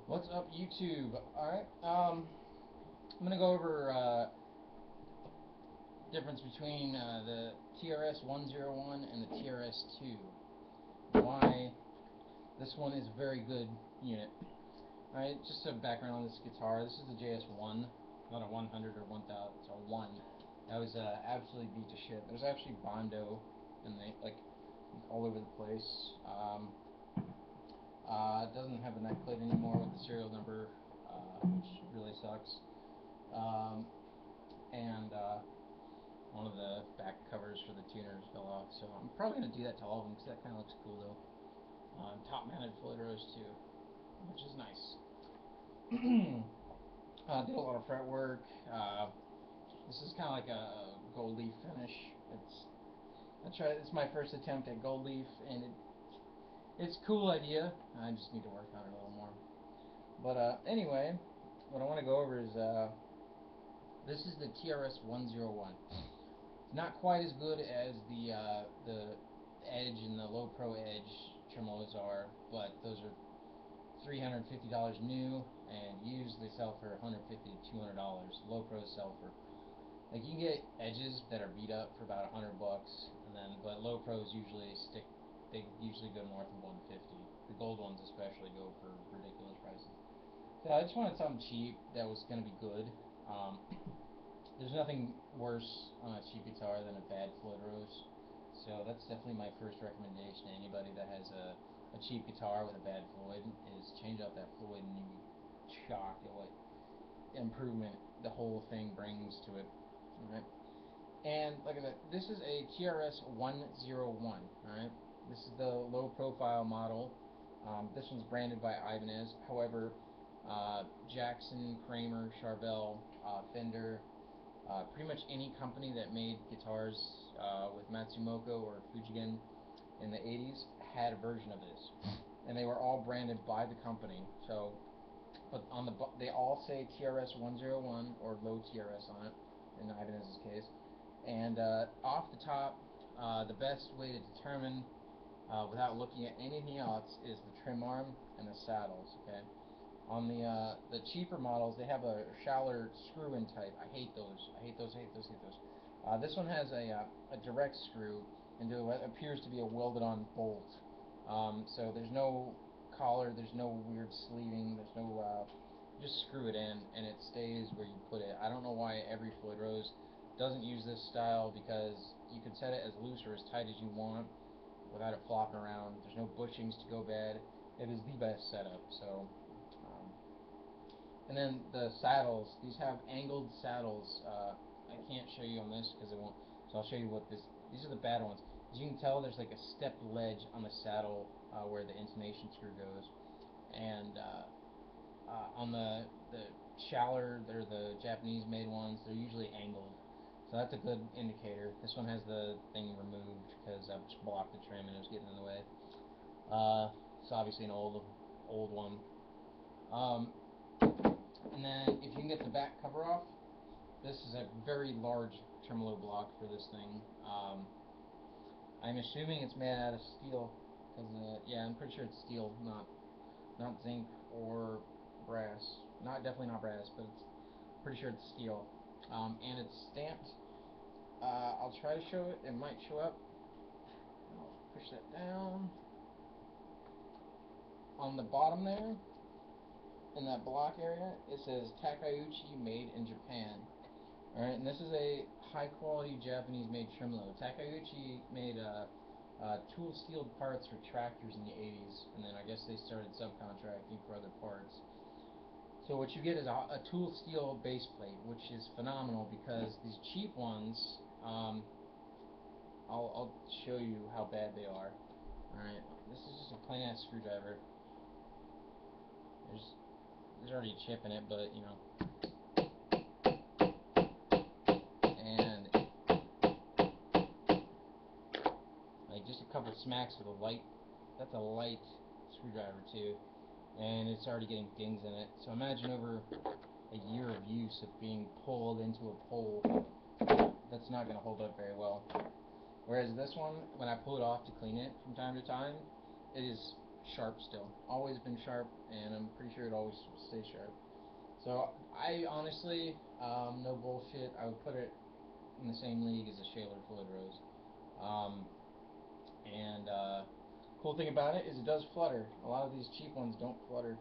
What's up, YouTube? Alright, I'm gonna go over difference between the TRS 101 and the TRS 2. Why this one is a very good unit. Alright, just a background on this guitar. This is the JS1, not a 100 or 1000. It's a 1. That was absolutely beat to shit. There's actually Bondo and they like all over the place. It doesn't have a neck plate anymore with the serial number, which really sucks. And one of the back covers for the tuners fell off, so I'm probably going to do that to all of them because that kind of looks cool though. Top-mounted Floyd Rose too, which is nice. Did a lot of fret work. This is kind of like a gold leaf finish. It's my first attempt at gold leaf, and it's a cool idea. I just need to work on it a little more. But anyway, what I want to go over is this is the TRS 101. Not quite as good as the Edge and the Low Pro Edge tremolos are, but those are $350 new, and used they sell for $150 to $200. Low Pros sell for, like, you can get Edges that are beat up for about $100, but Low Pros usually they usually go north of 150. The gold ones especially go for ridiculous prices. So I just wanted something cheap that was going to be good. There's nothing worse on a cheap guitar than a bad Floyd Rose. So that's definitely my first recommendation to anybody that has a cheap guitar with a bad Floyd, is change out that Floyd and you'd be shocked at what improvement the whole thing brings to it. Alright. And like I said, this is a TRS 101. Alright. This is the low profile model. This one's branded by Ibanez. However, Jackson, Kramer, Charvel, Fender, pretty much any company that made guitars with Matsumoto or Fujigen in the 80s had a version of this, and they were all branded by the company. So, but on they all say TRS 101 or low TRS on it, in Ibanez's case. And off the top, the best way to determine without looking at anything else is the trim arm and the saddles. Okay. On the cheaper models, they have a shallower screw-in type. I hate those. I hate those. Hate those. Hate those. This one has a direct screw into what appears to be a welded-on bolt. So there's no collar. There's no weird sleeving. There's no. Just screw it in, and it stays where you put it. I don't know why every Floyd Rose doesn't use this style, because you can set it as loose or as tight as you want without it flopping around. There's no bushings to go bad. It is the best setup. So. And then the saddles, these have angled saddles. I can't show you on this because it won't, so I'll show you what these are the bad ones. As you can tell, there's like a stepped ledge on the saddle where the intonation screw goes. And on the shallower, they're the Japanese made ones, they're usually angled. So that's a good indicator. This one has the thing removed because I've just blocked the trim and it was getting in the way. It's obviously an old one. And then if you can get the back cover off, this is a very large tremolo block for this thing. I'm assuming it's made out of steel, because yeah, I'm pretty sure it's steel, not zinc or brass. Definitely not brass, but it's pretty sure it's steel. And it's stamped. I'll try to show it. It might show up. I'll push that down. On the bottom there, in that block area, it says Takeuchi made in Japan. Alright, and this is a high quality Japanese made tremolo. Takeuchi made tool steeled parts for tractors in the 80s, and then I guess they started subcontracting for other parts. So what you get is a tool steel base plate, which is phenomenal, because these cheap ones, I'll show you how bad they are. Alright, this is just a plain ass screwdriver. There's already a chip in it, but you know. And like just a couple smacks with a light. That's a light screwdriver too, and it's already getting dings in it. So imagine over a year of use of being pulled into a pole, that's not going to hold up very well. Whereas this one, when I pull it off to clean it from time to time, it is sharp still. Always been sharp, and I'm pretty sure it always stays sharp. So I honestly, no bullshit, I would put it in the same league as a Shaler Floyd Rose. Um, and cool thing about it is it does flutter. A lot of these cheap ones don't flutter.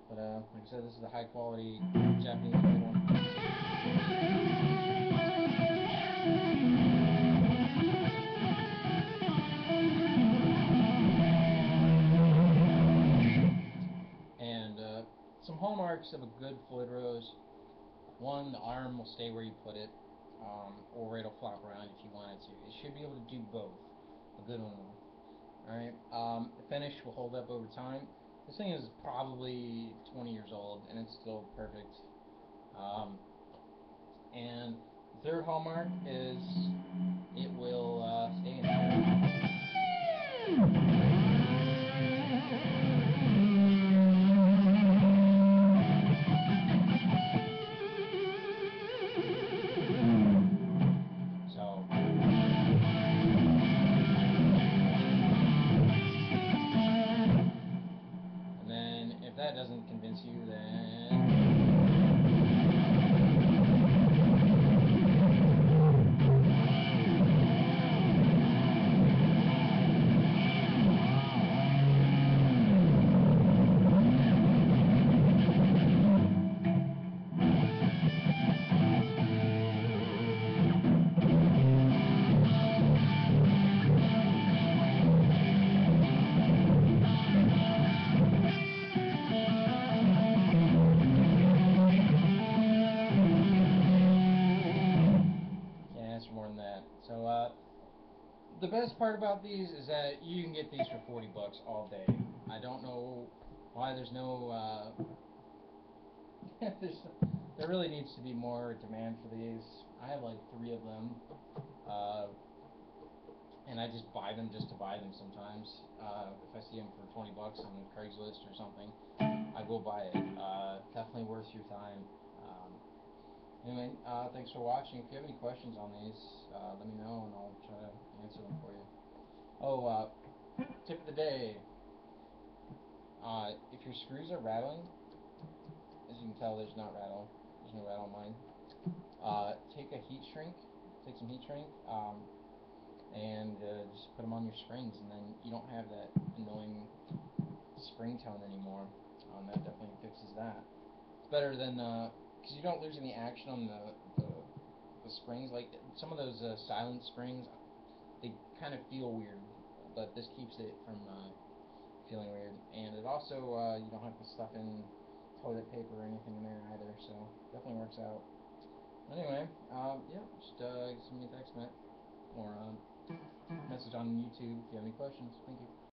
But like I said, this is a high quality Japanese made one. And some hallmarks of a good Floyd Rose. One, the arm will stay where you put it, or it'll flop around if you want it to. It should be able to do both. A good one will. Alright, the finish will hold up over time. This thing is probably 20 years old, and it's still perfect. And the third hallmark is it will stay in there. And then if that doesn't convince you, then more than that. So the best part about these is that you can get these for 40 bucks all day. I don't know why there's no there really needs to be more demand for these. I have like 3 of them, and I just buy them just to buy them sometimes. If I see them for 20 bucks on Craigslist or something, I will buy it. Definitely worth your time. Anyway, thanks for watching. If you have any questions on these, let me know and I'll try to answer them for you. Oh, tip of the day. If your screws are rattling, as you can tell, there's no rattle on mine. Take some heat shrink, and just put them on your springs, and then you don't have that annoying spring tone anymore. That definitely fixes that. It's better than because you don't lose any action on the springs. Like some of those silent springs, they kind of feel weird, but this keeps it from feeling weird. And it also you don't have to stuff in toilet paper or anything in there either, so definitely works out. Anyway, yeah, just send me a text, Matt, or message on YouTube if you have any questions. Thank you.